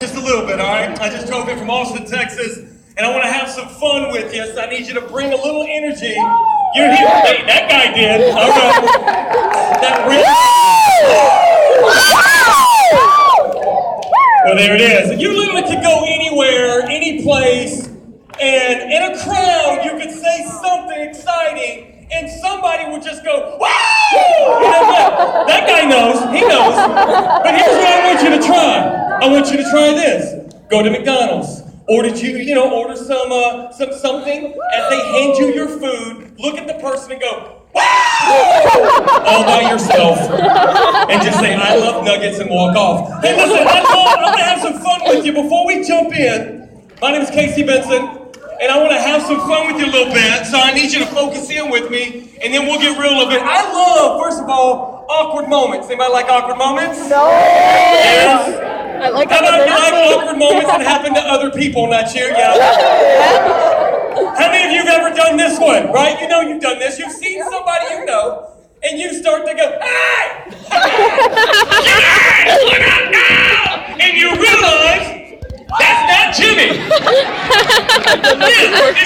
Just a little bit, all right? I just drove in from Austin, Texas, and I want to have some fun with you, so I need you to bring a little energy. You're here. Hey, that guy did. All right. That really... Well, there it is. You literally could go anywhere, any place, and in a crowd, you could say something exciting, and somebody would just go, wow! You know what? That guy knows. He knows. But here's what I want you to try. I want you to try this. Go to McDonald's. Order something. As they hand you your food, look at the person and go, wow! All by yourself. And just say, I love nuggets, and walk off. Hey, listen, that's all. I'm going to have some fun with you. Before we jump in, my name is Casey Benson, and I want to have some fun with you a little bit, so I need you to focus in with me, and then we'll get real a little bit. I love, first of all, awkward moments. Anybody like awkward moments? No. Yes. I like How about you like awkward moments that happen to other people, not you? Yeah. How many of you have ever done this one, right? You know you've done this. You've seen somebody you know, and you start to go, hey! Guys, look out now! And you realize that's not Jimmy. And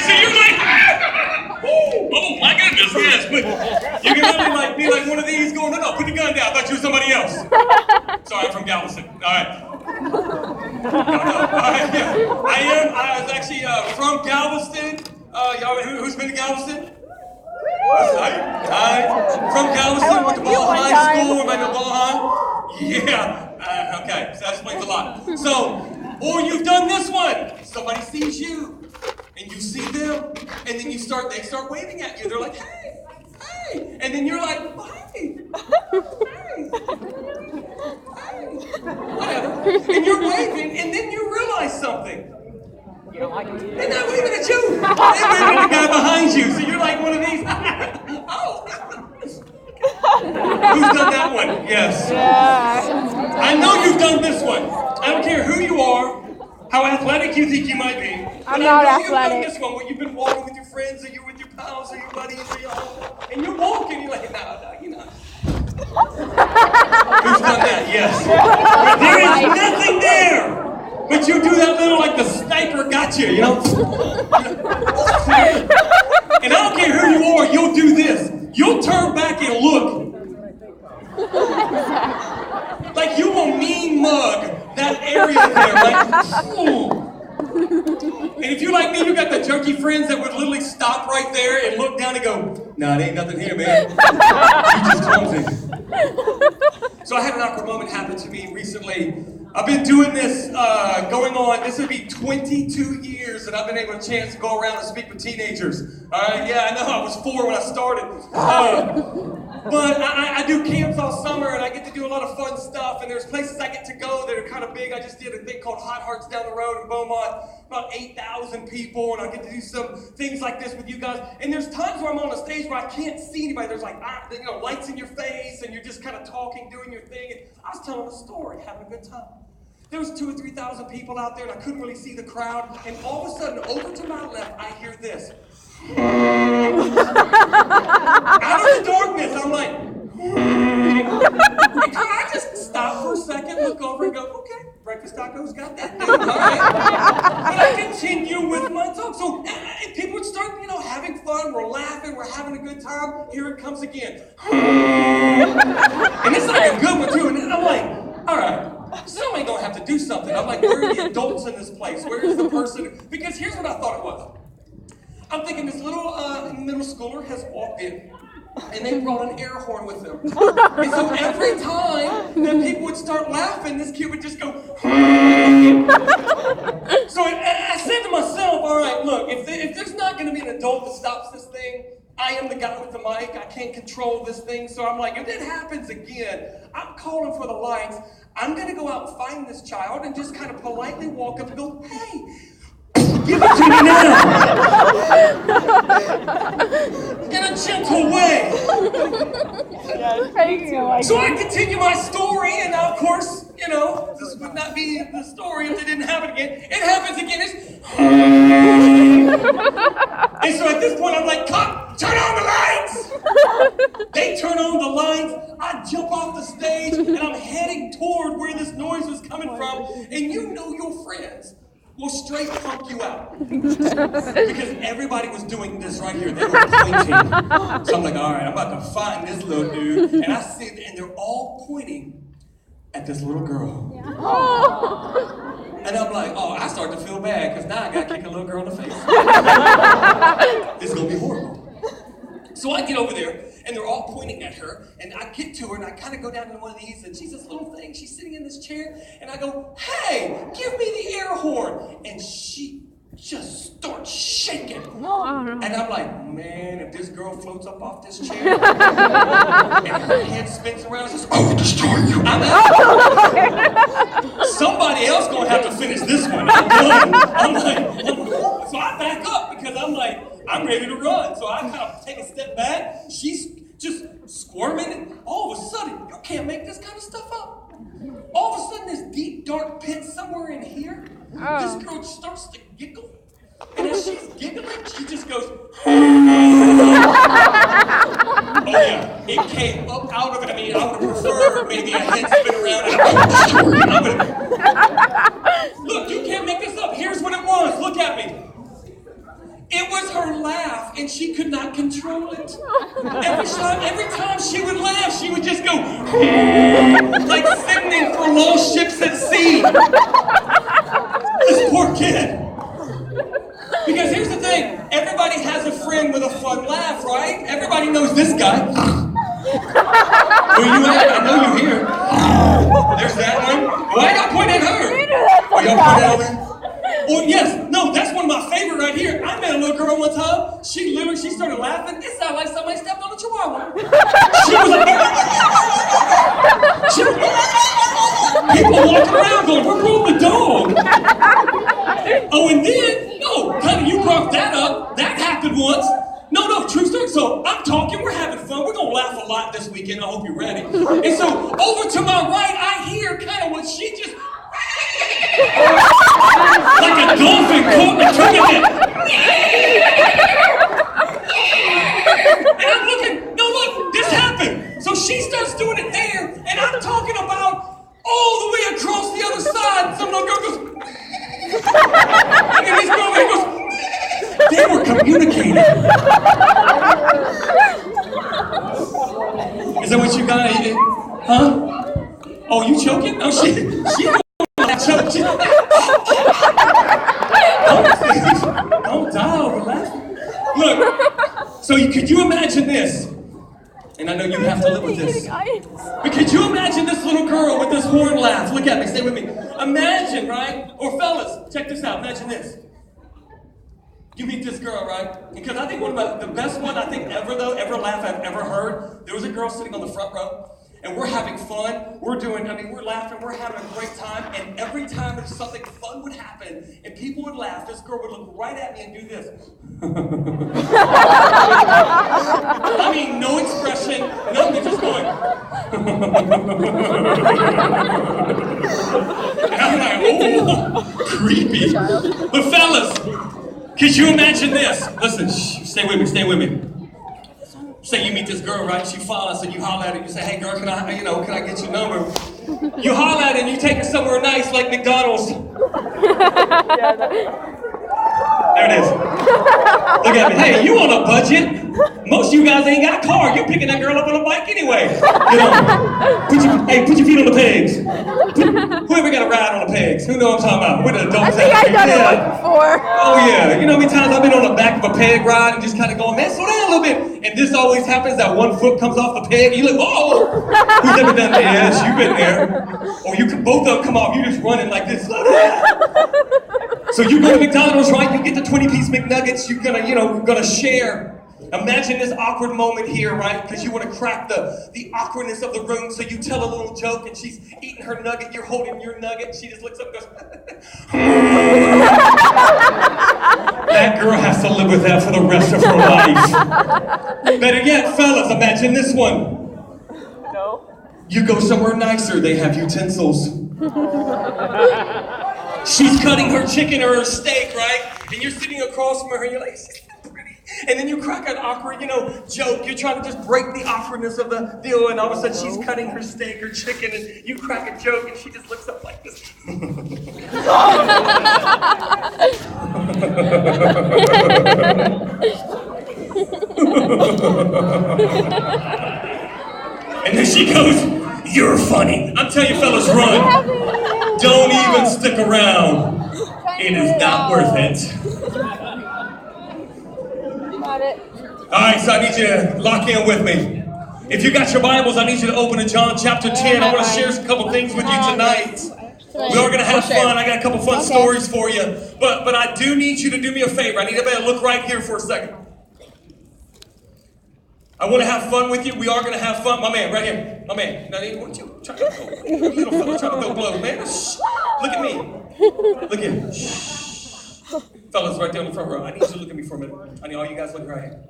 so you're like, oh my goodness, yes. But you can literally be like one of these going, no, put the gun down. I thought you were somebody else. Sorry, I'm from Galveston. All right. I was actually from Galveston. Who's been to Galveston? From Galveston, went to Ball High School. Everybody know Ball High? Yeah. Okay, so that explains a lot. So, or you've done this one. Somebody sees you, and you see them, and then they start waving at you. They're like, hey, hey. And then you're like, hey, hey. Whatever. And you're waving, and then you realize something. You don't like it? They're not waving at you. They're waving at the guy behind you. So you're like one of these. Oh. Who's done that one? Yes. Yeah. I know you've done this one. I don't care who you are, how athletic you think you might be. I'm not athletic. You've done this one where you've been walking with your friends, or you're with your pals, or your buddies, and you're walking. You're like, no, you're not. Who's done that? Yes. But there is nothing there. But you do that little, like the sniper got you, you know? And I don't care who you are, you'll do this. You'll turn back and look. Like you will mean mug that area there. Like, ooh. And if you're like me, you got the junkie friends that would literally stop right there and look down and go, nah, there ain't nothing here, man. You just clumsy. So I had an awkward moment happen to me recently. I've been doing this, going on, this would be 22 years that I've been able to chance to go around and speak with teenagers. Yeah, I know, I was 4 when I started. But I do camps all summer, and I get to do a lot of fun stuff, and there's places I get to go that are kind of big. I just did a thing called Hot Hearts down the road in Beaumont, about 8,000 people, and I get to do some things like this with you guys. And there's times where I'm on a stage where I can't see anybody. There's like, lights in your face, and you're just kind of talking, doing your thing. And I was telling a story, having a good time. There was 2,000 or 3,000 people out there, and I couldn't really see the crowd. And all of a sudden, over to my left, I hear this. Out of the darkness, I'm like, and can I just stop for a second, look over and go, okay, breakfast tacos got that thing, all right? But I continue with my talk. So and people would start, having fun. We're laughing, we're having a good time. Here it comes again. And it's like a good one, too. And then I'm like, all right. Somebody gonna have to do something. I'm like, where are the adults in this place? Where is the person? Because here's what I thought it was. I'm thinking this little middle schooler has walked in, and they brought an air horn with them. And so every time that people would start laughing, this kid would just go. So I said to myself, all right, look, if there's not going to be an adult that stops this thing, I am the guy with the mic. I can't control this thing. So I'm like, if it happens again, I'm calling for the lights. I'm going to go out and find this child and just kind of politely walk up and go, hey, give it to me now. In a gentle way. So I continue my story, and now, of course, this would not be the story if it didn't happen again. It happens again. And so at this point, I'm like, cut, turn on the lights. They turn on the lights. I jump off the stage, and I'm heading toward where this noise was coming from. And you know know your friends will straight punk you out. Because everybody was doing this right here. They were pointing. So I'm like, all right, I'm about to find this little dude. And I see, and they're all pointing at this little girl. And I'm like, oh, I start to feel bad because now I got to kick a little girl in the face. This is going to be horrible. So I get over there, and they're all pointing at her, and I get to her, and I kind of go down into one of these, and she's this little thing, she's sitting in this chair, and I go, hey, give me the air horn. And she just starts shaking. And I'm like, man, if this girl floats up off this chair, and her head spins around, and says, I will destroy you. Somebody else gonna have to finish this one. I'm done. So I back up, because I'm like, I'm ready to run. So I kind of take a step back. She's just squirming. And all of a sudden, you can't make this kind of stuff up. All of a sudden, this deep, dark pit somewhere in here, this girl starts to giggle. And as she's giggling, she just goes, oh yeah, it came up out of it. I mean, I would prefer maybe a head spin around and look, you can't make this up. Here's what it was. Look at me. It was her laugh, and she could not control it. Every time she would laugh, she would just go, like singing for lost ships at sea. This poor kid. Because here's the thing, everybody has a friend with a fun laugh, right? Everybody knows this guy. Where you at? I know you're here. There's that one. Why y'all point at her? Oh, y'all point at her? Oh, yes. No, that's one of my favorite right here. I met a little girl one time. She started laughing. It sounded like somebody stepped on a chihuahua. She was like, people walking around going, we're going with dog. Oh, and then, no, honey, you brought that up. That happened once. No, true story. So I'm talking, we're having fun. We're going to laugh a lot this weekend. I hope you're ready. And so over to my right, I hear kind of what she just... like a dolphin caught in a tournament. And I'm looking, no, look, this happened. So she starts doing it there, and I'm talking about all the way across the other side. Some little girl goes, and then this girl goes, they were communicating. Is that what you got? Huh? Oh, you choking? Oh, she choking. Don't die over laughing. Look, so could you imagine this? And I know you have to live with this. But could you imagine this little girl with this horn laugh? Look at me, stay with me. Imagine, right? Or fellas, check this out, imagine this. You meet this girl, right? Because I think one of the best one I think ever laugh I've ever heard, there was a girl sitting on the front row. And we're having fun, we're laughing, we're having a great time, and every time if something fun would happen, and people would laugh, this girl would look right at me and do this. I mean, no expression, nothing, just going. And I'm like, oh, creepy. But fellas, could you imagine this? Listen, stay with me. Say you meet this girl, right? She follows, and you holler at her. You say, "Hey, girl, can I get your number?" You holler at her, and you take her somewhere nice, like McDonald's. There it is. Look at me. Hey, you on a budget? Most of you guys ain't got a car. You picking that girl up on a bike anyway. Put your feet on the pegs. Whoever got a ride on the pegs? Who know what I'm talking about? Where the adults I think I've done it once before. Oh yeah. You know how many times I've been on the back of a peg ride and just kind of going, man, slow down a little bit. And this always happens, that one foot comes off the peg. You look, whoa. Who's ever done that? Yes, you've been there. Or both of them come off. You just running like this. Slow down. So you go to McDonald's, right? You get the 20-piece McNuggets. You're gonna share. Imagine this awkward moment here, right? Because you want to crack the awkwardness of the room. So you tell a little joke, and she's eating her nugget. You're holding your nugget. She just looks up and goes. That girl has to live with that for the rest of her life. Better yet, fellas, imagine this one. No. You go somewhere nicer. They have utensils. She's cutting her chicken or her steak, right? And you're sitting across from her, and you're like, she's so pretty. And then you crack an awkward, joke. You're trying to just break the awkwardness of the deal, and all of a sudden she's cutting her steak or chicken, and you crack a joke, and she just looks up like this. And then she goes, "You're funny." I'm telling you, fellas, run. Don't even stick around. It is not worth it. Got it. All right, so I need you to lock in with me. If you got your Bibles, I need you to open to John chapter 10. I want to share a couple things with you tonight. We are going to have fun. I got a couple fun stories for you. But I do need you to do me a favor. I need everybody to look right here for a second. I want to have fun with you. We are going to have fun. My man, right here. My man. Now, what you trying to go? Little fella trying to go blow, man. Shh. Look at me. Look here. Shh. Fellas, right there in the front row. I need you to look at me for a minute. I need all you guys looking right here.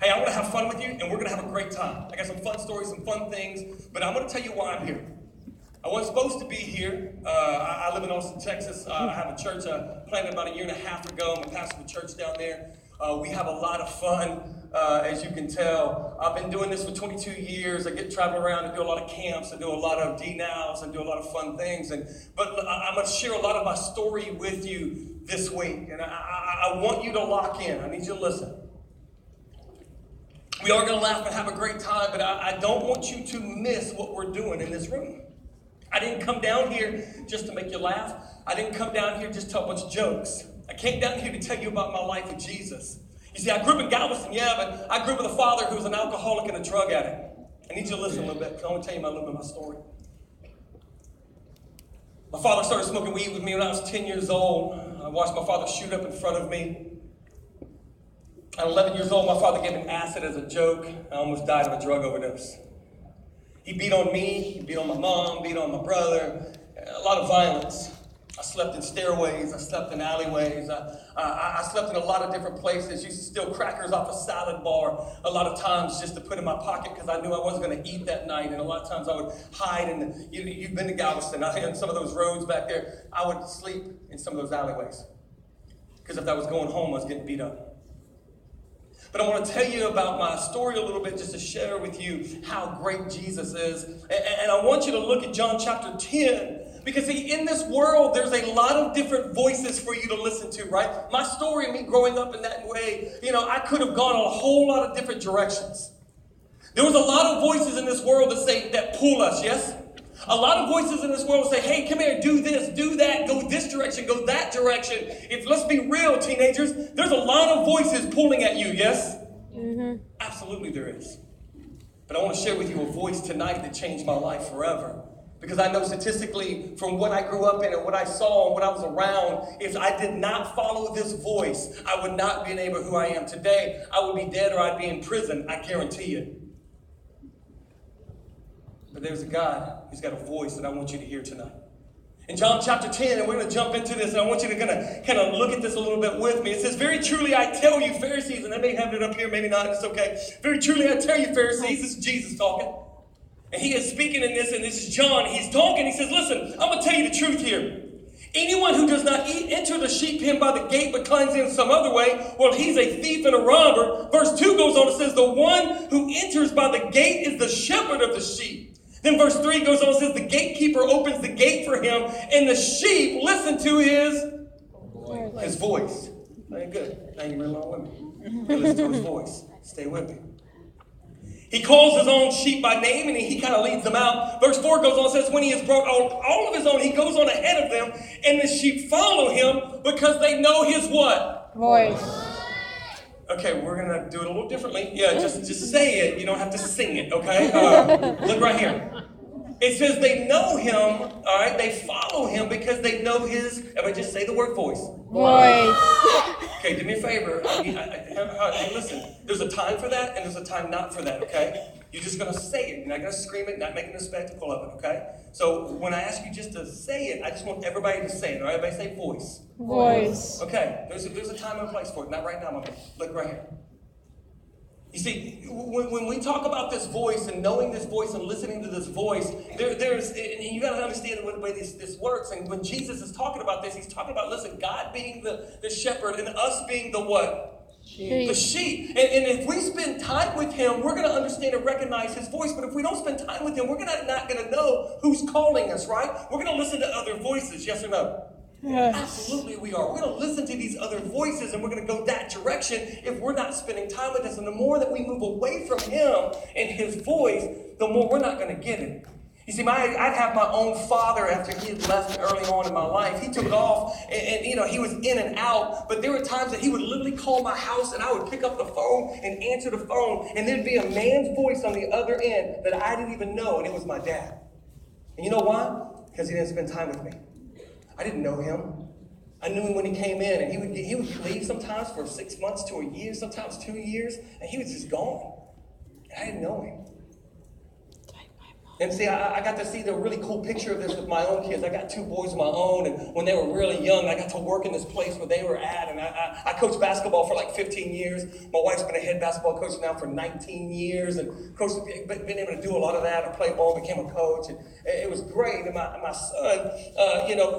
Hey, I want to have fun with you, and we're going to have a great time. I got some fun stories, some fun things, but I'm going to tell you why I'm here. I wasn't supposed to be here. I live in Austin, Texas. I have a church I planted about 1.5 years ago. I'm a pastor of a church down there. We have a lot of fun, as you can tell. I've been doing this for 22 years. I get travel around and do a lot of camps. I do a lot of D-Nows. I do a lot of fun things. But I'm going to share a lot of my story with you this week. And I want you to lock in. I need you to listen. We are going to laugh and have a great time, but I don't want you to miss what we're doing in this room. I didn't come down here just to make you laugh. I didn't come down here just to tell a bunch of jokes. I came down here to tell you about my life with Jesus. You see, I grew up in Galveston, but I grew up with a father who was an alcoholic and a drug addict. I need you to listen a little bit, because I want to tell you a little bit of my story. My father started smoking weed with me when I was 10 years old. I watched my father shoot up in front of me. At 11 years old, my father gave me acid as a joke. I almost died of a drug overdose. He beat on me, he beat on my mom, beat on my brother, a lot of violence. I slept in stairways, I slept in alleyways, I slept in a lot of different places. Used to steal crackers off a salad bar a lot of times just to put in my pocket because I knew I wasn't going to eat that night. And a lot of times I would hide in you've been to Galveston, in some of those roads back there. I would sleep in some of those alleyways because if I was going home, I was getting beat up. But I want to tell you about my story a little bit just to share with you how great Jesus is. And I want you to look at John chapter 10. Because see, in this world, there's a lot of different voices for you to listen to, right? My story and me growing up in that way, I could have gone a whole lot of different directions. There was a lot of voices in this world that pull us, yes? A lot of voices in this world say, hey, come here, do this, do that, go this direction, go that direction. Let's be real, teenagers, there's a lot of voices pulling at you, yes? Mm-hmm. Absolutely there is. But I want to share with you a voice tonight that changed my life forever. Because I know statistically from what I grew up in and what I saw and what I was around, if I did not follow this voice, I would not be able who I am today. I would be dead or I'd be in prison, I guarantee you. But there's a God who's got a voice that I want you to hear tonight. In John chapter 10, and we're going to jump into this, and I want you to kind of look at this a little bit with me. It says, very truly I tell you, Pharisees, and I may have it up here, maybe not, it's okay. Very truly I tell you, Pharisees, this is Jesus talking. And he is speaking in this, and this is John. He's talking, he says, listen, I'm going to tell you the truth here. Anyone who does not enter the sheep pen by the gate but climbs in some other way, well, he's a thief and a robber. Verse 2 goes on, it says, the one who enters by the gate is the shepherd of the sheep. Then verse 3 goes on and says, the gatekeeper opens the gate for him, and the sheep listen to his voice. Very good. Now you're along with me. Listen to his voice. Stay with me. He calls his own sheep by name, and he kind of leads them out. Verse 4 goes on and says, when he has brought all of his own, he goes on ahead of them, and the sheep follow him because they know his what? Voice. Okay, we're going to do it a little differently. Yeah, just say it. You don't have to sing it, okay? Look right here. It says they know him, all right? They follow him because they know his, everybody just say the word voice. Voice. Okay, do me a favor. Hey, listen, there's a time for that and there's a time not for that, okay? You're just going to say it. You're not going to scream it, not making a spectacle of it, okay? So when I ask you just to say it, I just want everybody to say it, all right? Everybody say voice. Voice. Okay, there's a time and a place for it. Not right now, my man. Look right here. You see, when we talk about this voice and knowing this voice and listening to this voice, there's, and you got to understand the way this works. And when Jesus is talking about this, he's talking about, listen, God being the shepherd and us being the what? The sheep. And if we spend time with him, we're going to understand and recognize his voice. But if we don't spend time with him, we're not going to know who's calling us, right? We're going to listen to other voices, yes or no? Yes. Absolutely we are. We're going to listen to these other voices and we're going to go that direction if we're not spending time with us. And the more that we move away from him and his voice, the more we're not going to get it. You see, I'd have my own father after he had left early on in my life. He took off and he was in and out. But there were times that he would literally call my house and I would pick up the phone and answer the phone. And there'd be a man's voice on the other end that I didn't even know. And it was my dad. And you know why? Because he didn't spend time with me. I didn't know him. I knew him when he came in. And he would leave sometimes for 6 months to a year, sometimes 2 years. And he was just gone. And I didn't know him. And see, I got to see the really cool picture of this with my own kids. I got 2 boys of my own, and when they were really young, I got to work in this place where they were at, and I coached basketball for like 15 years. My wife's been a head basketball coach now for 19 years, and been able to do a lot of that. I played ball, became a coach, and it was great. And my son,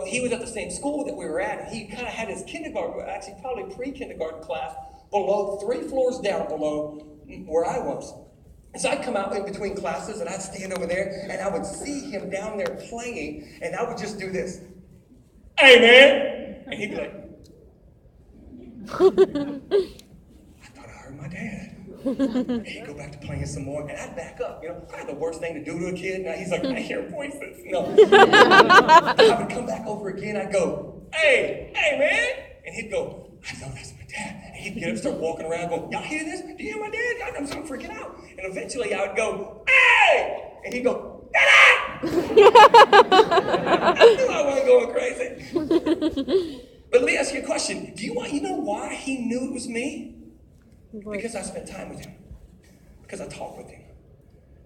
he was at the same school that we were at, and he kind of had his kindergarten, actually probably pre-kindergarten class, below 3 floors down below where I was. And so I'd come out in between classes and I'd stand over there and I would see him down there playing and I would just do this. Hey, man. And he'd be like, I thought I heard my dad. And he'd go back to playing some more and I'd back up. Probably the worst thing to do to a kid. Now he's like, I hear voices. I would come back over again. I'd go, hey, man. And he'd go, I know that's my dad. And he'd get up, start walking around, going, y'all hear this? Do you hear my dad? I'm freaking out. And eventually I would go, hey! And he'd go, Dada! I knew I wasn't going crazy. But let me ask you a question. You know why he knew it was me? Because I spent time with him. Because I talk with him.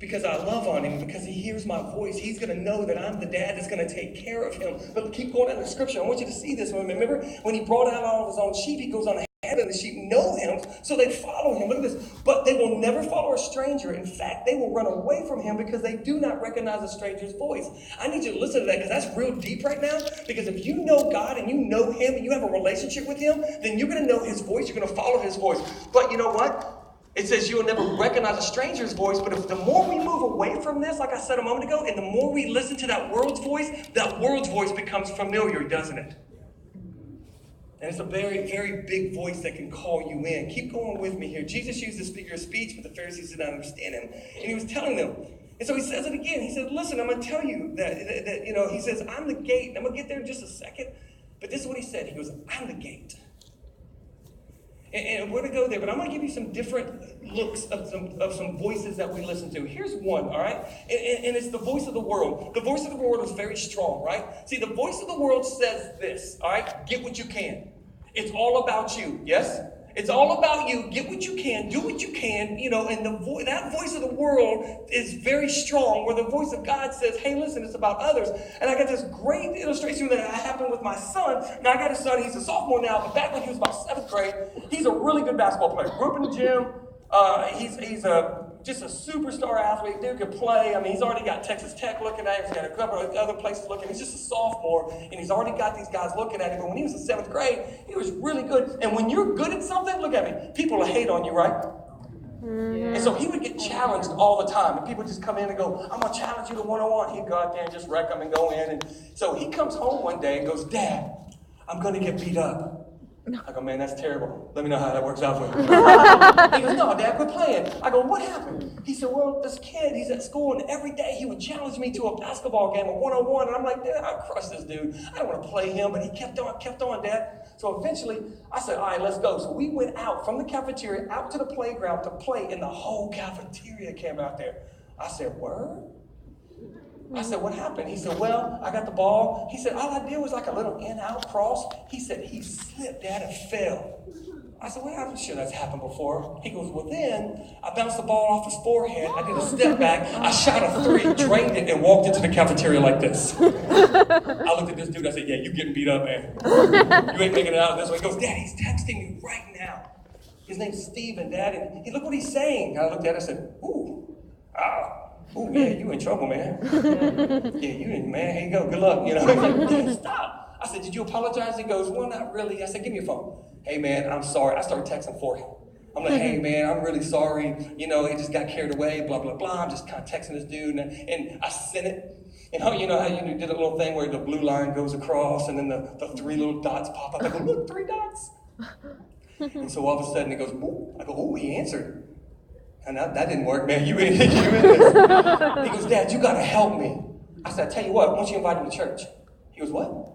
Because I love on him, because he hears my voice. He's going to know that I'm the dad that's going to take care of him. But keep going down the scripture. I want you to see this one. Remember, when he brought out all of his own sheep, he goes on ahead and the sheep know him, so they follow him. Look at this. But they will never follow a stranger. In fact, they will run away from him because they do not recognize a stranger's voice. I need you to listen to that because that's real deep right now. Because if you know God and you know him and you have a relationship with him, then you're going to know his voice. You're going to follow his voice. But you know what? It says you'll never recognize a stranger's voice, but if the more we move away from this, like I said a moment ago, and the more we listen to that world's voice becomes familiar, doesn't it? And it's a very, very big voice that can call you in. Keep going with me here. Jesus used this figure of speech, but the Pharisees did not understand him. And he was telling them. And so he says it again. He said, listen, I'm going to tell you that he says, I'm the gate. I'm going to get there in just a second. But this is what he said. He goes, I'm the gate. And we're going to go there, but I'm going to give you some different looks of some voices that we listen to. Here's one, all right? And it's the voice of the world. The voice of the world is very strong, right? See, the voice of the world says this, all right? Get what you can. It's all about you, yes? It's all about you. Get what you can. Do what you can, and that voice of the world is very strong, where the voice of God says, hey, listen, it's about others. And I got this great illustration that happened with my son. Now, I got a son. He's a sophomore now, but back when he was about 7th grade, he's a really good basketball player. Grew up in the gym. He's just a superstar athlete. Dude could play. I mean, he's already got Texas Tech looking at him. He's got a couple of other places looking. He's just a sophomore, and he's already got these guys looking at him. But when he was in 7th grade, he was really good. And when you're good at something, look at me, people will hate on you, right? Mm-hmm. And so he would get challenged all the time. And people just come in and go, I'm going to challenge you to one-on-one. He'd go out there and just wreck them and go in. And so he comes home one day and goes, Dad, I'm going to get beat up. I go, man, that's terrible. Let me know how that works out for you. He goes, no, Dad, quit playing. I go, what happened? He said, well, this kid, he's at school, and every day he would challenge me to a basketball game, a one-on-one. And I'm like, Dad, I'll crush this dude. I don't want to play him. But he kept on, Dad. So eventually, I said, all right, let's go. So we went out from the cafeteria out to the playground to play, and the whole cafeteria came out there. I said, word? I said, what happened? He said, well, I got the ball. He said, all I did was like a little in-out cross. He said, he slipped, Dad, and fell. I said, well, I'm sure that's happened before. He goes, well, then I bounced the ball off his forehead. I did a step back. I shot a 3, drained it, and walked into the cafeteria like this. I looked at this dude. I said, yeah, you getting beat up, man. You ain't making it out of this one. He goes, Dad, he's texting me right now. His name's Steven, Dad. And look what he's saying. I looked at it and I said, ooh, oh, yeah, you in trouble, man. Yeah, you in, man. Here you go. Good luck. He's like, Dad, stop. I said, did you apologize? He goes, well, not really. I said, give me your phone. Hey, man, I'm sorry. I started texting for him. I'm like, hey, man, I'm really sorry. You know, he just got carried away, blah, blah, blah. I'm just kind of texting this dude. And I sent it. And how you know how you did a little thing where the blue line goes across and then the three little dots pop up. I go, look, 3 dots. And so all of a sudden he goes, ooh. I go, oh, he answered. And that didn't work, man. You in this. He goes, Dad, you got to help me. I said, I tell you what, why don't you invite him to church? He goes, what?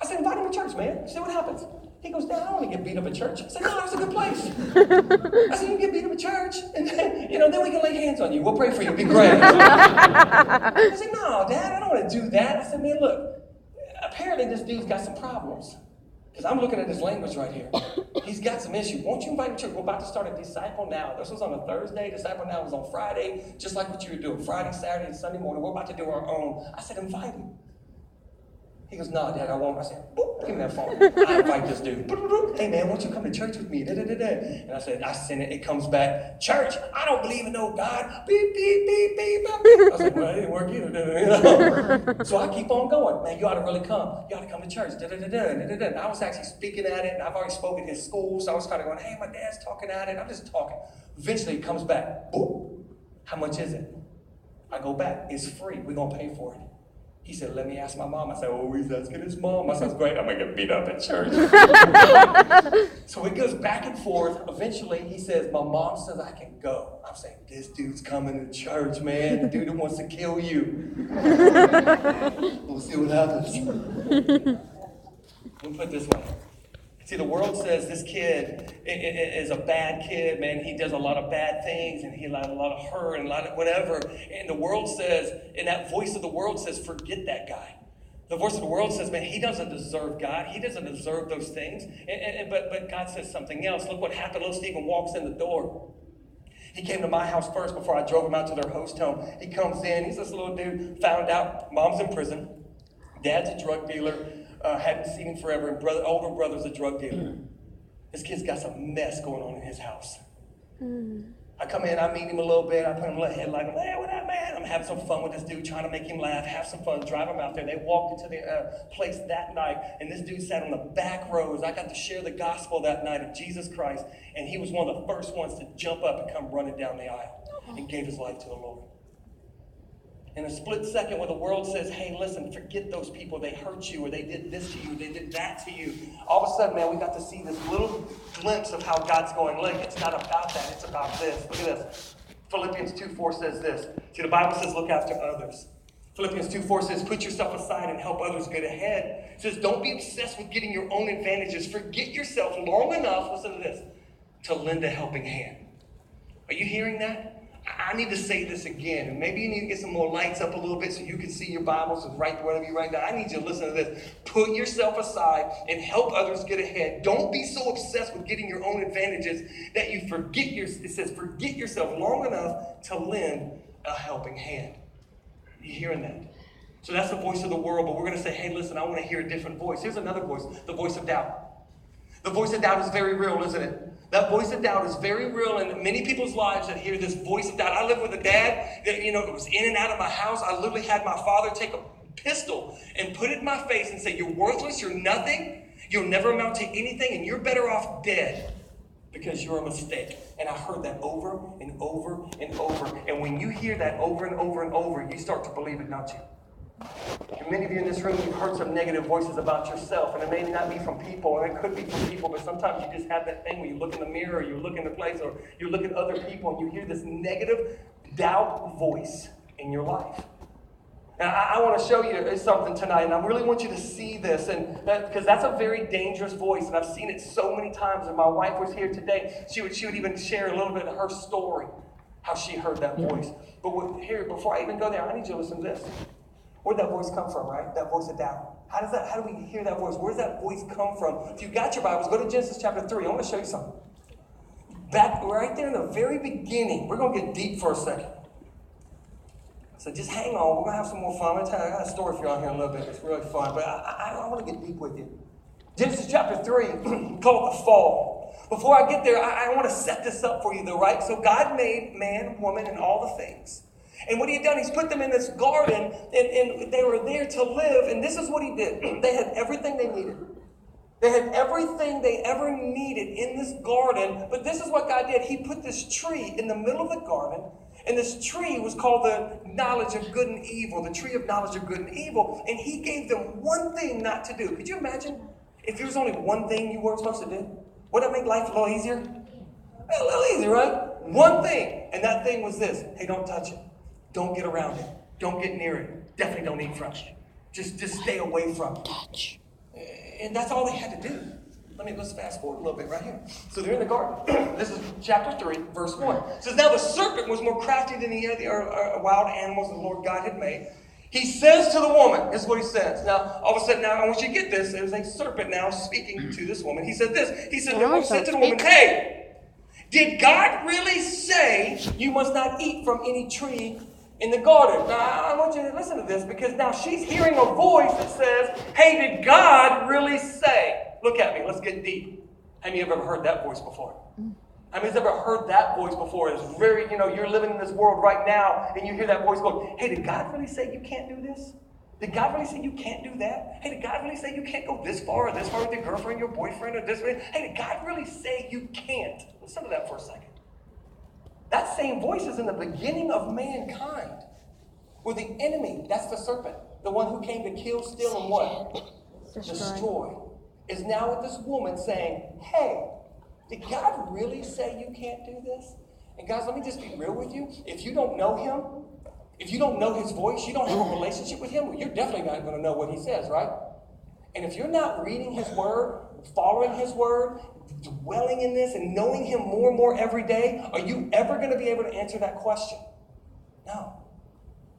I said, invite him to church, man. See what happens. He goes, Dad, I don't want to get beat up at church. I said, no, that's a good place. I said, you can get beat up at church, and then, then we can lay hands on you. We'll pray for you. It'll be great. I said, no, Dad, I don't want to do that. I said, man, look, apparently this dude's got some problems. Because I'm looking at his language right here. He's got some issues. Won't you invite him to church? We're about to start a Disciple Now. This was on a Thursday. Disciple Now was on Friday, just like what you were doing. Friday, Saturday, and Sunday morning. We're about to do our own. I said, invite him. He goes, no, Dad, I won't. I said, boop, give me that phone. I invite this dude. Hey, man, won't you come to church with me? And I said, I send it. It comes back, church, I don't believe in no God. Beep, beep, beep, beep, beep. I was like, well, it didn't work either. So I keep on going. Man, you ought to really come. You ought to come to church. And I was actually speaking at it, and I've already spoken at his school, so I was kind of going, hey, my dad's talking at it. I'm just talking. Eventually, it comes back. Boop. How much is it? I go back. It's free. We're going to pay for it. He said, let me ask my mom. I said, oh, he's asking his mom. I said, great, I'm going to get beat up at church. So it goes back and forth. Eventually, he says, my mom says I can go. I'm saying, this dude's coming to church, man. The dude that wants to kill you. We'll see what happens. Let me put it this way. See, the world says this kid is a bad kid, man. He does a lot of bad things, and he had a lot of hurt and a lot of whatever. And the world says, and that voice of the world says, forget that guy. The voice of the world says, man, he doesn't deserve God. He doesn't deserve those things. But God says something else. Look what happened. Little Stephen walks in the door. He came to my house first before I drove him out to their host home. He comes in. He's this little dude, found out mom's in prison. Dad's a drug dealer. Hadn't seen him forever, and older brother's a drug dealer. This kid's got some mess going on in his house. I come in, I meet him a little bit, I put him a little headlight, hey, what up, man? I'm having some fun with this dude, trying to make him laugh, have some fun, drive him out there. They walked into the place that night, and this dude sat on the back rows. I got to share the gospel that night of Jesus Christ, and he was one of the first ones to jump up and come running down the aisle and gave his life to the Lord. In a split second where the world says, hey, listen, forget those people. They hurt you, or they did this to you, they did that to you. All of a sudden, man, we got to see this little glimpse of how God's going. Look, it's not about that. It's about this. Look at this. Philippians 2:4 says this. See, the Bible says, look after others. Philippians 2:4 says, put yourself aside and help others get ahead. It says, don't be obsessed with getting your own advantages. Forget yourself long enough, listen to this, to lend a helping hand. Are you hearing that? I need to say this again, and maybe you need to get some more lights up a little bit so you can see your Bibles and write whatever you write down. I need you to listen to this. Put yourself aside and help others get ahead. Don't be so obsessed with getting your own advantages that you forget it says forget yourself long enough to lend a helping hand. You hearing that? So that's the voice of the world, but we're going to say, hey, listen, I want to hear a different voice. Here's another voice, the voice of doubt. The voice of doubt is very real, isn't it? That voice of doubt is very real in many people's lives that hear this voice of doubt. I lived with a dad that, it was in and out of my house. I literally had my father take a pistol and put it in my face and say, you're worthless, you're nothing, you'll never amount to anything, and you're better off dead because you're a mistake. And I heard that over and over and over. And when you hear that over and over and over, you start to believe it, don't you? And many of you in this room, you've heard some negative voices about yourself, and it may not be from people, and it could be from people, but sometimes you just have that thing where you look in the mirror, or you look in the place, or you look at other people, and you hear this negative doubt voice in your life. Now, I want to show you something tonight, and I really want you to see this, and because that's a very dangerous voice, and I've seen it so many times. And my wife was here today; she would even share a little bit of her story, how she heard that voice. But here, before I even go there, I need you to listen to this. Where'd that voice come from, right? That voice of doubt. How do we hear that voice? Where does that voice come from? If you've got your Bibles, go to Genesis chapter 3. I want to show you something. Back right there in the very beginning, we're going to get deep for a second. So just hang on. We're going to have some more fun. I got a story for you all here in a little bit. It's really fun, but I want to get deep with you. Genesis chapter 3, call it the fall. Before I get there, I want to set this up for you, though, right? So God made man, woman, and all the things. And what he had done, he's put them in this garden, and they were there to live. And this is what he did. They had everything they needed. They had everything they ever needed in this garden. But this is what God did. He put this tree in the middle of the garden. And this tree was called the knowledge of good and evil, the tree of knowledge of good and evil. And he gave them one thing not to do. Could you imagine if there was only one thing you weren't supposed to do? Would that make life a little easier? A little easier, right? One thing. And that thing was this. Hey, don't touch it. Don't get around it. Don't get near it. Definitely don't eat from it. Just stay away from it. Touch. And that's all they had to do. Let's fast forward a little bit right here. So they're in the garden. This is chapter 3, verse 1. It says, now the serpent was more crafty than any of the wild animals the Lord God had made. He says to the woman, this is what he says. Now, all of a sudden, now I want you to get this. There's a serpent now speaking to this woman. He said this. He said, said to the woman, hey, did God really say you must not eat from any tree in the garden? Now, I want you to listen to this because now she's hearing a voice that says, hey, did God really say? Look at me. Let's get deep. Have you ever heard that voice before? How many's ever heard that voice before? It's very, you're living in this world right now and you hear that voice going, hey, did God really say you can't do this? Did God really say you can't do that? Hey, did God really say you can't go this far or this far with your girlfriend, your boyfriend, or this way? Hey, did God really say you can't? Listen to that for a second. That same voice is in the beginning of mankind. Where the enemy, that's the serpent, the one who came to kill, steal, and what? Destroy. Is now with this woman saying, hey, did God really say you can't do this? And guys, let me just be real with you. If you don't know him, if you don't know his voice, you don't have a relationship with him, well, you're definitely not going to know what he says, right? And if you're not reading his word, following his word, dwelling in this and knowing him more and more every day, are you ever going to be able to answer that question? No.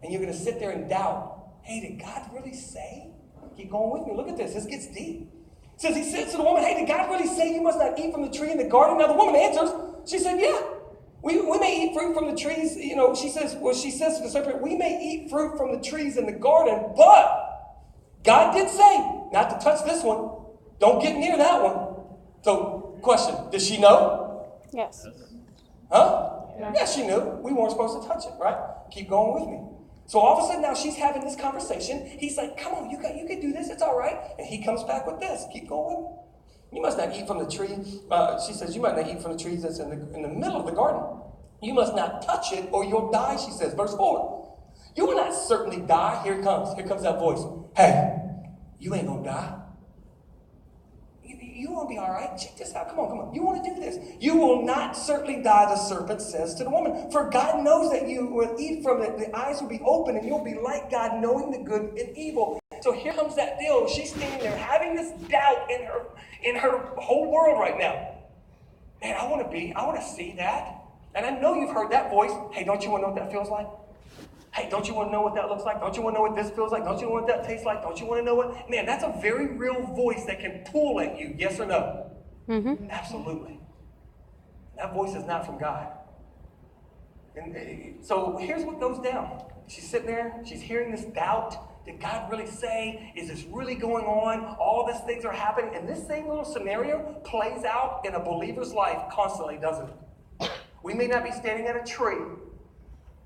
And you're going to sit there and doubt, hey, did God really say? Keep going with me. Look at this. This gets deep. It says, he said to the woman, hey, did God really say you must not eat from the tree in the garden? Now the woman answers, she said, yeah, we may eat fruit from the trees. She says to the serpent, we may eat fruit from the trees in the garden, but God did say not to touch this one. Don't get near that one. So, question, did she know? Yes. Huh? Yeah, she knew. We weren't supposed to touch it, right? Keep going with me. So all of a sudden now she's having this conversation. He's like, come on, you can do this. It's all right. And he comes back with this. Keep going. You must not eat from the tree. She says, you might not eat from the trees that's in the middle of the garden. You must not touch it or you'll die, she says. Verse 4. You will not certainly die. Here it comes. Here comes that voice. Hey, you ain't going to die. You want to be all right? Check this out. Come on. You want to do this. You will not certainly die, the serpent says to the woman. For God knows that you will eat from it. The eyes will be open and you'll be like God, knowing the good and evil. So here comes that deal. She's standing there having this doubt in her whole world right now. Man, I want to see that. And I know you've heard that voice. Hey, don't you want to know what that feels like? Hey, don't you want to know what that looks like? Don't you want to know what this feels like? Don't you know what that tastes like? Don't you want to know what? Man, that's a very real voice that can pull at you. Yes or no? Mm-hmm. Absolutely. That voice is not from God. And so here's what goes down. She's sitting there. She's hearing this doubt. Did God really say? Is this really going on? All these things are happening. And this same little scenario plays out in a believer's life constantly, doesn't it? We may not be standing at a tree.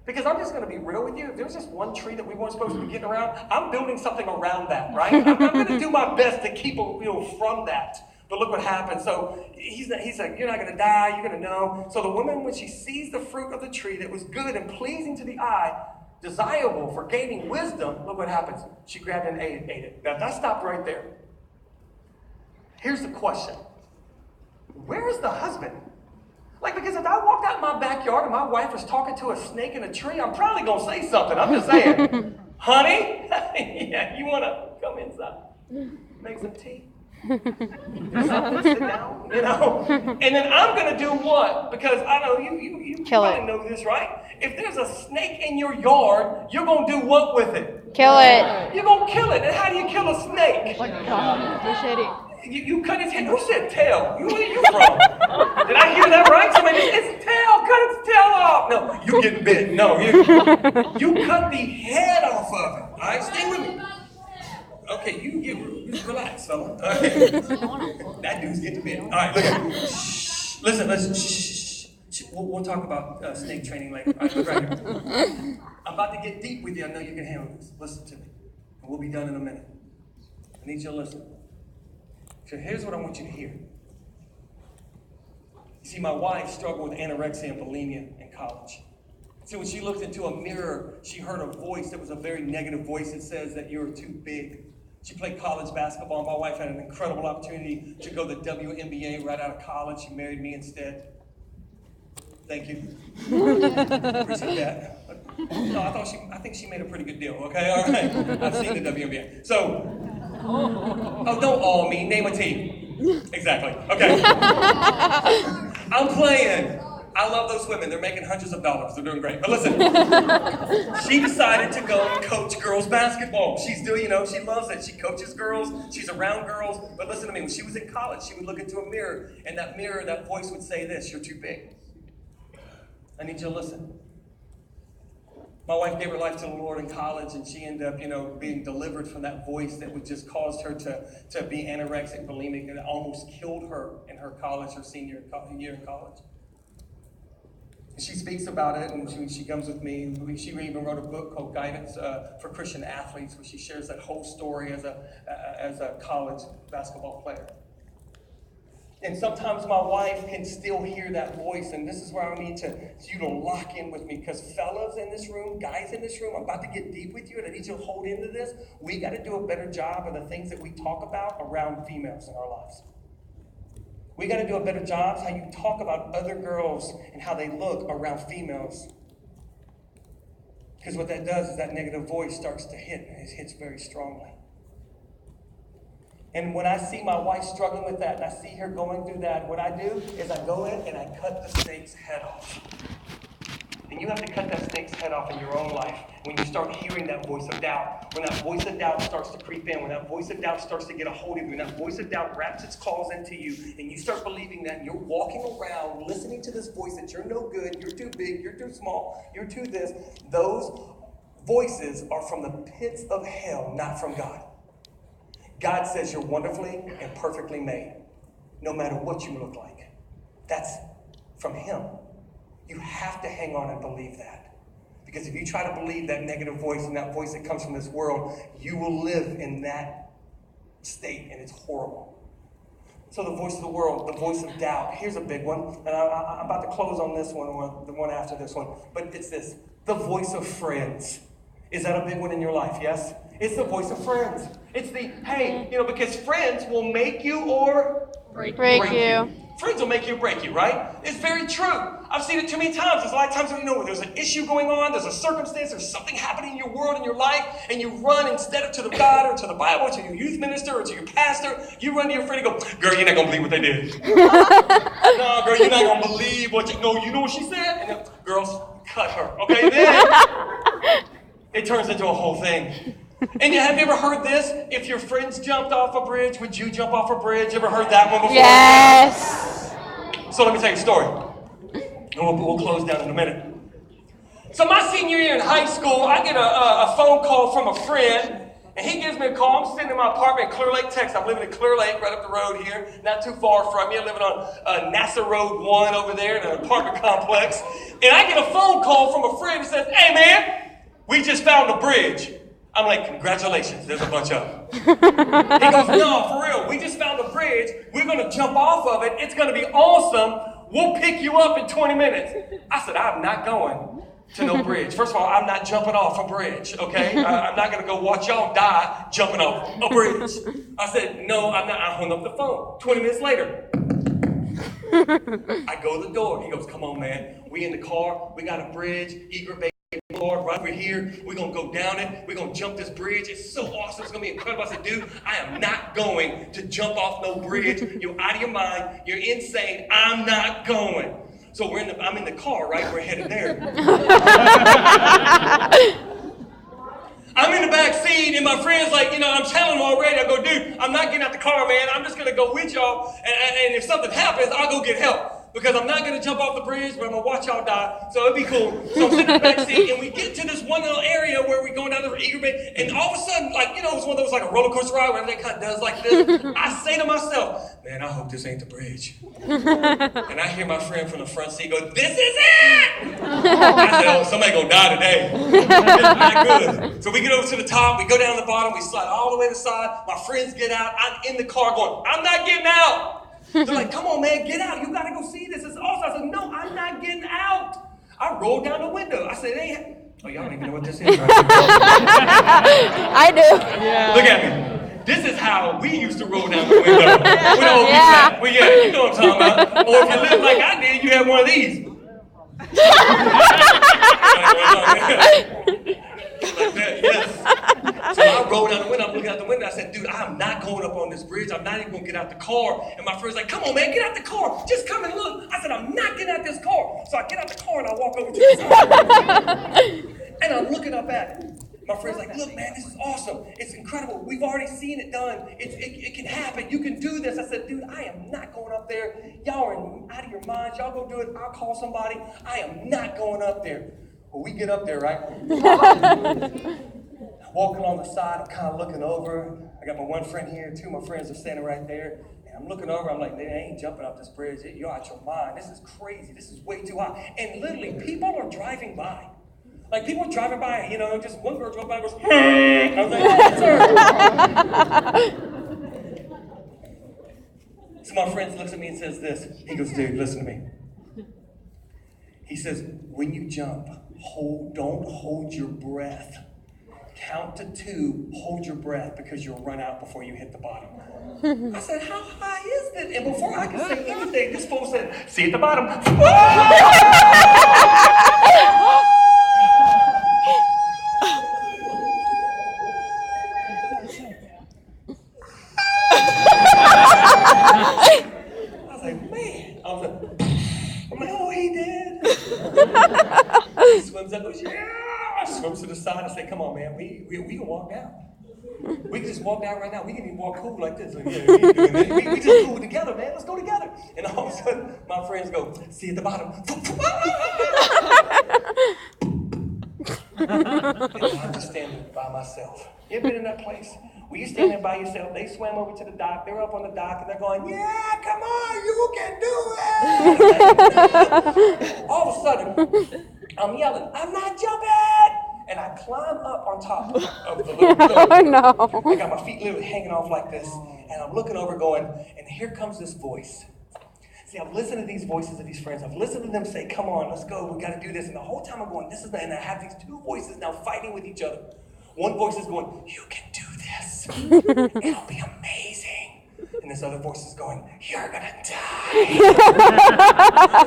Because I'm just going to be real with you. If there's just one tree that we weren't supposed to be getting around, I'm building something around that, right? I'm going to do my best to keep from that. But look what happens. So he's like, you're not going to die. You're going to know. So the woman, when she sees the fruit of the tree that was good and pleasing to the eye, desirable for gaining wisdom, look what happens. She grabbed it and ate it. Now, that stopped right there. Here's the question. Where is the husband? Because if I walked out in my backyard and my wife was talking to a snake in a tree, I'm probably going to say something. I'm just saying, honey, yeah, you want to come inside, make some tea, sit down, And then I'm going to do what? Because I know you probably know this, right? If there's a snake in your yard, you're going to do what with it? Kill it. You're going to kill it. And how do you kill a snake? You cut its head. Who said tail? Where are you from? Did I hear that right? Somebody said, it's tail. Cut its tail off. No, you getting bit. No, you cut the head off of it. All right, stay with me. Okay, you relax, fella. Right. That dude's getting bit. All right, look at me. Shh. Listen. Shh. We'll talk about snake training later. All right, look right here. I'm about to get deep with you. I know you can handle this. Listen to me. And we'll be done in a minute. I need you to listen. So here's what I want you to hear. You see, my wife struggled with anorexia and bulimia in college. So when she looked into a mirror, she heard a voice that was a very negative voice that says that you're too big. She played college basketball. My wife had an incredible opportunity to go to the WNBA right out of college. She married me instead. Thank you. Appreciate that. No, I think she made a pretty good deal, okay? All right. I've seen the WNBA. So, don't all me. Name a team. Exactly. Okay. I'm playing. I love those women. They're making hundreds of dollars. They're doing great. But listen, she decided to go and coach girls basketball. She's doing, she loves it. She coaches girls. She's around girls. But listen to me. When she was in college, she would look into a mirror, and that mirror, that voice would say this: "You're too big." I need you to listen. My wife gave her life to the Lord in college, and she ended up, being delivered from that voice that would just caused her to be anorexic, bulimic, and it almost killed her in her college, her senior year in college. She speaks about it, and she comes with me. She even wrote a book called Guidance for Christian Athletes, where she shares that whole story as a college basketball player. And sometimes my wife can still hear that voice, and this is where I need you to lock in with me, because fellas in this room, guys in this room, I'm about to get deep with you, and I need you to hold into this. We got to do a better job of the things that we talk about around females in our lives. We got to do a better job how you talk about other girls and how they look around females. Because what that does is that negative voice starts to hit, and it hits very strongly. And when I see my wife struggling with that, and I see her going through that, what I do is I go in and I cut the snake's head off. And you have to cut that snake's head off in your own life when you start hearing that voice of doubt. When that voice of doubt starts to creep in, when that voice of doubt starts to get a hold of you, when that voice of doubt wraps its claws into you, and you start believing that, and you're walking around listening to this voice that you're no good, you're too big, you're too small, you're too this. Those voices are from the pits of hell, not from God. God says you're wonderfully and perfectly made, no matter what you look like. That's from Him. You have to hang on and believe that. Because if you try to believe that negative voice and that voice that comes from this world, you will live in that state, and it's horrible. So the voice of the world, the voice of doubt. Here's a big one, and I'm about to close on this one, or the one after this one. But it's this, the voice of friends. Is that a big one in your life? Yes? It's the voice of friends. It's the, hey, because friends will make you or break you. Friends will make you or break you, right? It's very true. I've seen it too many times. There's a lot of times when there's an issue going on, there's a circumstance, there's something happening in your world, in your life, and you run instead of to the God or to the Bible, or to your youth minister or to your pastor, you run to your friend and go, "Girl, you're not going to believe what they did." "No, girl, you're not going to believe what you know what she said?" And then, girls, cut her, okay? Then it turns into a whole thing. And have you ever heard this? If your friends jumped off a bridge, would you jump off a bridge? You ever heard that one before? Yes. So let me tell you a story. And we'll close down in a minute. So my senior year in high school, I get a phone call from a friend, and he gives me a call. I'm sitting in my apartment in Clear Lake, Texas. I'm living in Clear Lake, right up the road here, not too far from me. I'm living on NASA Road 1 over there in an apartment complex. And I get a phone call from a friend who says, "Hey man, we just found a bridge." I'm like, "Congratulations, there's a bunch of them." He goes, "No, for real, we just found a bridge. We're going to jump off of it. It's going to be awesome. We'll pick you up in 20 minutes. I said, "I'm not going to no bridge. First of all, I'm not jumping off a bridge, okay? I'm not going to go watch y'all die jumping off a bridge." I said, "No, I'm not." I hung up the phone. 20 minutes later, I go to the door. He goes, "Come on, man. We in the car. We got a bridge. Eager baby. Lord, right over here, we're going to go down it. We're going to jump this bridge. It's so awesome. It's going to be incredible." I said, "Dude, I am not going to jump off no bridge. You're out of your mind. You're insane. I'm not going." So I'm in the car, right? We're headed there. I'm in the back seat, and my friend's like, I'm telling him already. I go, "Dude, I'm not getting out the car, man. I'm just going to go with y'all. And if something happens, I'll go get help." because I'm not going to jump off the bridge, but I'm going to watch y'all die, so it'd be cool. So I'm sitting in the back seat, and we get to this one little area where we're going down the eager bay, and all of a sudden, like, you know, it's one of those like a roller coaster ride where everything kind of does like this. I say to myself, man, I hope this ain't the bridge. And I hear my friend from the front seat go, this is it! I said, oh, somebody gonna die today. It's not good. So we get over to the top, we go down to the bottom, we slide all the way to the side, my friends get out, I'm in the car going, I'm not getting out. They're like, come on, man, get out. You got to go see this. It's awesome. I said, no, I'm not getting out. I rolled down the window. I said, hey, oh, y'all don't even know what this is. Right? I do. Yeah. Look at me. This is how we used to roll down the window. Well, yeah, you know what I'm talking about. Or if you live like I did, you had one of these. Like that, yes. So I rolled down the window, I'm looking out the window, I said, dude, I'm not going up on this bridge, I'm not even gonna get out the car. And my friend's like, come on, man, get out the car, just come and look. I said, I'm not getting out this car. So I get out the car and I walk over to the side. And I'm looking up at it. My friend's like, look, man, this is awesome. It's incredible. We've already seen it done. It can happen. You can do this. I said, dude, I am not going up there. Y'all are out of your minds. Y'all go do it. I'll call somebody. I am not going up there. Well, we get up there, right? Walking along the side, I'm kind of looking over. I got my one friend here, two of my friends are standing right there. And I'm looking over, I'm like, they ain't jumping off this bridge. You're out your mind. This is crazy. This is way too high. And literally, people are driving by. Like, people are driving by, you know, just one girl drove by and goes, hey! I was like, oh, sir. So my friend looks at me and says this. He goes, dude, listen to me. He says, when you jump, don't hold your breath. Count to 2, hold your breath, because you'll run out before you hit the bottom. I said, how high is it? And before I could say anything, this fool said, see at the bottom. I was like, man. I'm like, oh, he did. He swims up, goes, yeah. Swims to the side. I say, come on, man, we can walk out. We can just walk down right now. We can even walk cool like this. Like, yeah, we ain't doing that. We just cool together, man. Let's go together. And all of a sudden, my friends go, see at the bottom. And I'm just standing by myself. You ever been in that place? When you're standing by yourself, they swam over to the dock, they're up on the dock, and they're going, yeah, come on, you can do it! All of a sudden, I'm yelling, I'm not jumping! And I climb up on top of the little pillar. No. I got my feet literally hanging off like this, and I'm looking over going, and here comes this voice. See, I've listened to these voices of these friends. I've listened to them say, come on, let's go, we gotta do this. And the whole time I'm going, this is the, and I have these two voices now fighting with each other. One voice is going, you can do this. It'll be amazing. And this other voice is going, you're gonna die.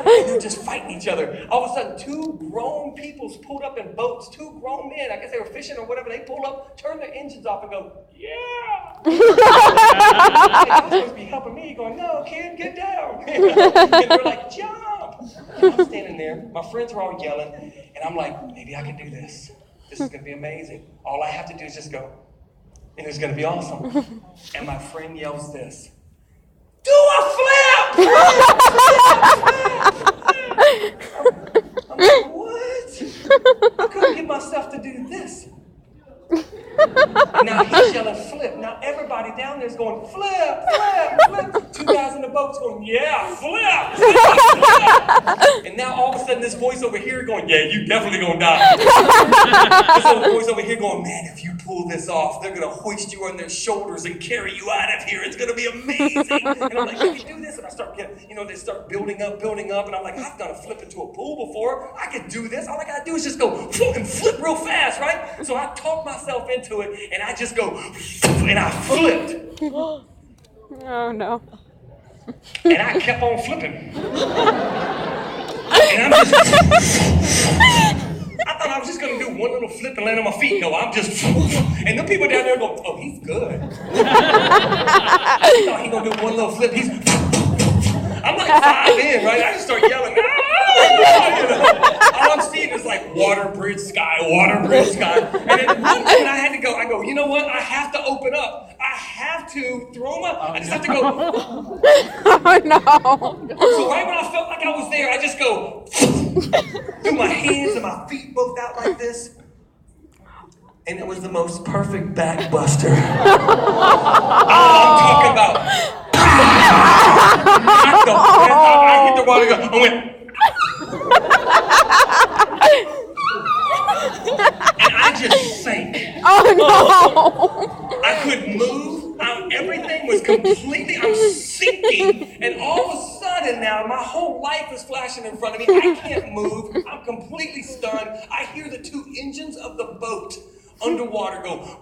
And they're just fighting each other. All of a sudden, 2 grown people pulled up in boats, 2 grown men, I guess they were fishing or whatever, they pull up, turn their engines off and go, yeah. You're supposed to be helping me, going, no, kid, get down. And they're like, jump. And I'm standing there, my friends are all yelling, and I'm like, maybe I can do this. This is gonna be amazing. All I have to do is just go. And it's gonna be awesome. And my friend yells this. Do a flip! I'm like, what? I couldn't get myself to do this. And now he's yelling flip. Now everybody down there is going flip, flip, flip. 2 guys in the boat's going, yeah, flip, flip, flip. And now all of a sudden this voice over here going, yeah, you definitely gonna die. This other voice over here going, man, if you pull this off, they're gonna hoist you on their shoulders and carry you out of here. It's gonna be amazing. And I'm like, you can do this. And I start getting, they start building up. And I'm like, I've done a flip into a pool before. I can do this. All I gotta do is just go and flip real fast, right? So I talk myself into it. And I just go, and I flipped. Oh, no. And I kept on flipping. And I'm just, I thought I was just going to do one little flip and land on my feet. No, I'm just, and the people down there go, oh, he's good. I thought he going to do one little flip. I'm like 5 in, right? I just start yelling, all I'm seeing is like water, bridge, sky, water, bridge, sky. And then one moment I had to go, you know what? I have to open up. I have have to throw I just have to go. Oh no. So right when I felt like I was there, I just go through my hands and my feet both out like this. And it was the most perfect back buster. I'm talking about. I hit the water and I went. And I just sank. Oh no. I couldn't move. Everything was completely, I'm sinking. And all of a sudden now, my whole life is flashing in front of me. I can't move. I'm completely stunned. I hear the two engines of the boat underwater go.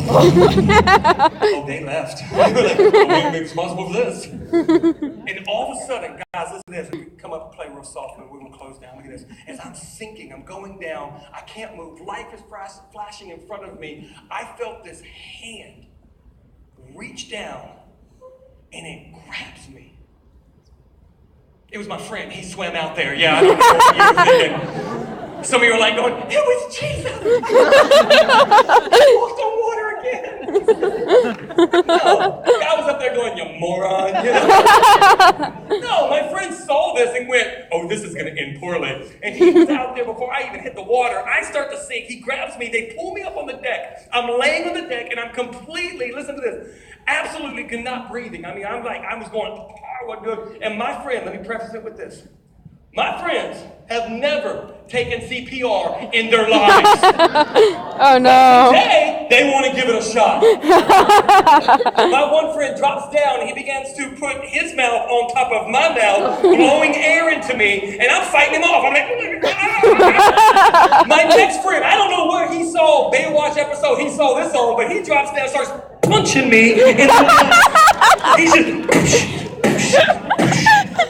Oh, they left. They were like, I'm going to be responsible for this. And all of a sudden, guys, listen to this. We come up and play real soft, and we're going to close down. Look at this. As I'm sinking, I'm going down. I can't move. Life is flashing in front of me. I felt this hand reach down, and it grabs me. It was my friend. He swam out there. Yeah, I don't know what you were thinking. Some of you are like going, it was Jesus. He walked on water again. No, the guy was up there going, you moron. You know? No, my friend saw this and went, oh, this is going to end poorly. And he was out there before I even hit the water. I start to sink. He grabs me. They pull me up on the deck. I'm laying on the deck and I'm completely, listen to this, absolutely not breathing. I mean, I was going, oh, what good. And my friend, let me preface it with this. My friends have never taken CPR in their lives. Oh no. Today, they want to give it a shot. My one friend drops down and he begins to put his mouth on top of my mouth, blowing air into me, and I'm fighting him off. I'm like, my next friend, I don't know where he saw Baywatch episode he saw this on, but he drops down and starts punching me in the mouth. He's just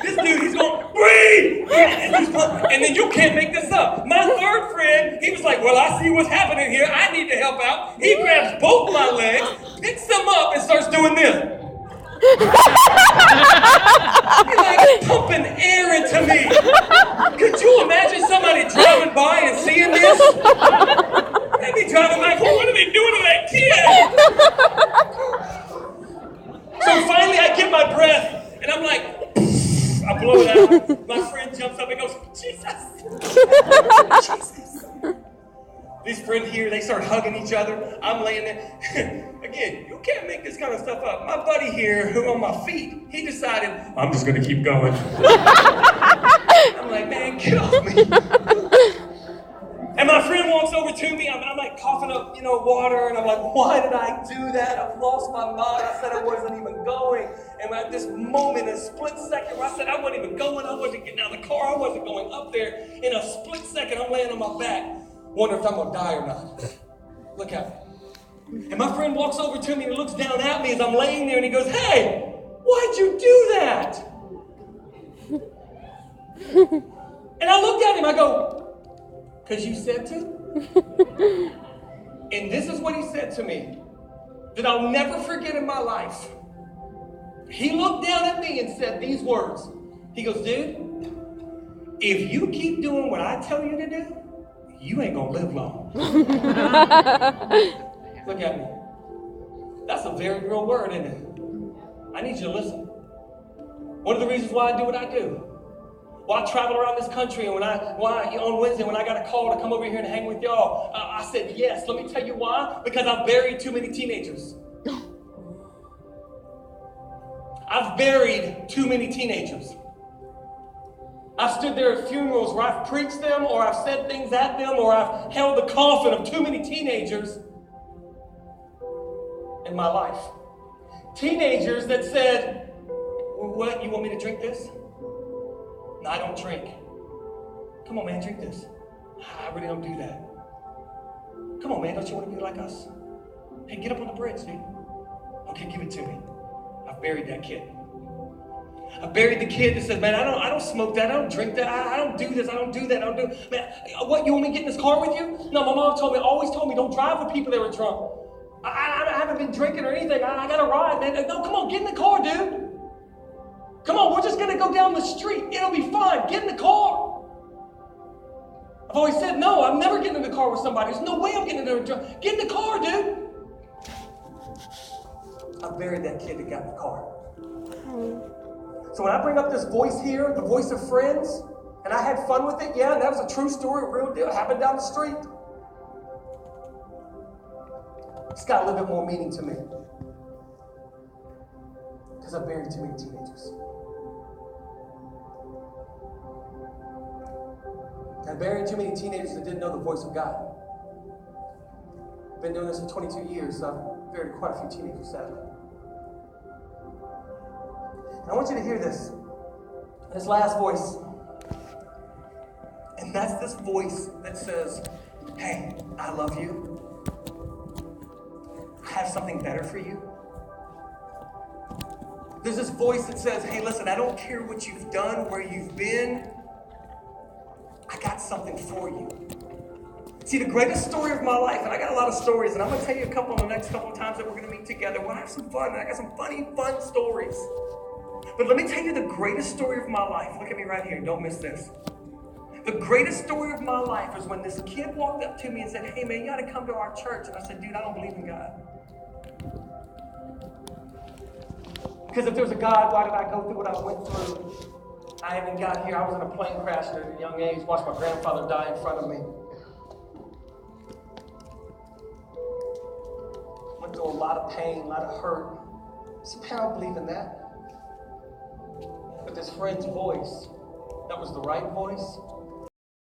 this dude, he's going, breathe! And then you can't make this up. My third friend, he was like, well, I see what's happening here. I need to help out. He grabs both my legs, picks them up, and starts doing this. He's like pumping air into me. Could you imagine somebody driving by and seeing this? They'd be driving like, well, what are they doing to that kid? So finally I get my breath. And I'm like, I blow it out. My friend jumps up and goes, Jesus. Jesus. This friend here, they start hugging each other. I'm laying there. Again, you can't make this kind of stuff up. My buddy here, who on my feet, he decided, I'm just going to keep going. I'm like, man, get off me. And my friend walks over to me. I'm like coughing up, water. And I'm like, why did I do that? I've lost my mind. I said I wasn't even going. And at this moment, a split second, where I said I wasn't even going. I wasn't getting out of the car. I wasn't going up there. In a split second, I'm laying on my back. Wonder if I'm going to die or not. Look at me. And my friend walks over to me and looks down at me as I'm laying there. And he goes, hey, why'd you do that? And I looked at him. I go, because you said to? And this is what he said to me that I'll never forget in my life. He looked down at me and said these words. He goes, dude, if you keep doing what I tell you to do, you ain't gonna live long. Look at me. That's a very real word, isn't it? I need you to listen. One of the reasons why I do what I do. Why I travel around this country, and why on Wednesday when I got a call to come over here and hang with y'all, I said yes. Let me tell you why. Because I've buried too many teenagers. I've buried too many teenagers. I've stood there at funerals where I've preached them, or I've said things at them, or I've held the coffin of too many teenagers in my life. Teenagers that said, well, what, you want me to drink this? No, I don't drink. Come on, man, drink this. I really don't do that. Come on, man, don't you want to be like us? Hey, get up on the bridge, dude. Okay, give it to me. I've buried that kid. I buried the kid that says, man, I don't smoke that, I don't drink that, I don't do this, I don't do that, I don't do. Man, what, you want me to get in this car with you? No, my mom always told me, don't drive with people that were drunk. I haven't been drinking or anything. I got to ride, man. No, come on, get in the car, dude. Come on, we're just going to go down the street. It'll be fine. Get in the car. I've always said, no, I'm never getting in the car with somebody. There's no way I'm getting in there. Get in the car, dude. I buried that kid that got in the car. So when I bring up this voice here, the voice of friends, and I had fun with it, yeah, and that was a true story, a real deal. It happened down the street. It's got a little bit more meaning to me. Because I buried too many teenagers. I buried too many teenagers that didn't know the voice of God. I've been doing this for 22 years, so I've buried quite a few teenagers, sadly. And I want you to hear this last voice. And that's this voice that says, hey, I love you. I have something better for you. There's this voice that says, hey, listen, I don't care what you've done, where you've been. I got something for you. See, the greatest story of my life, and I got a lot of stories, and I'm going to tell you a couple in the next couple of times that we're going to meet together. We'll have some fun, and I got some funny, fun stories. But let me tell you the greatest story of my life. Look at me right here. Don't miss this. The greatest story of my life is when this kid walked up to me and said, hey, man, you got to come to our church. And I said, dude, I don't believe in God. Because if there's a God, why did I go through what I went through? I haven't got here. I was in a plane crash at a young age, watched my grandfather die in front of me. Went through a lot of pain, a lot of hurt. I said, man, I don't believe in that. But this friend's voice, that was the right voice,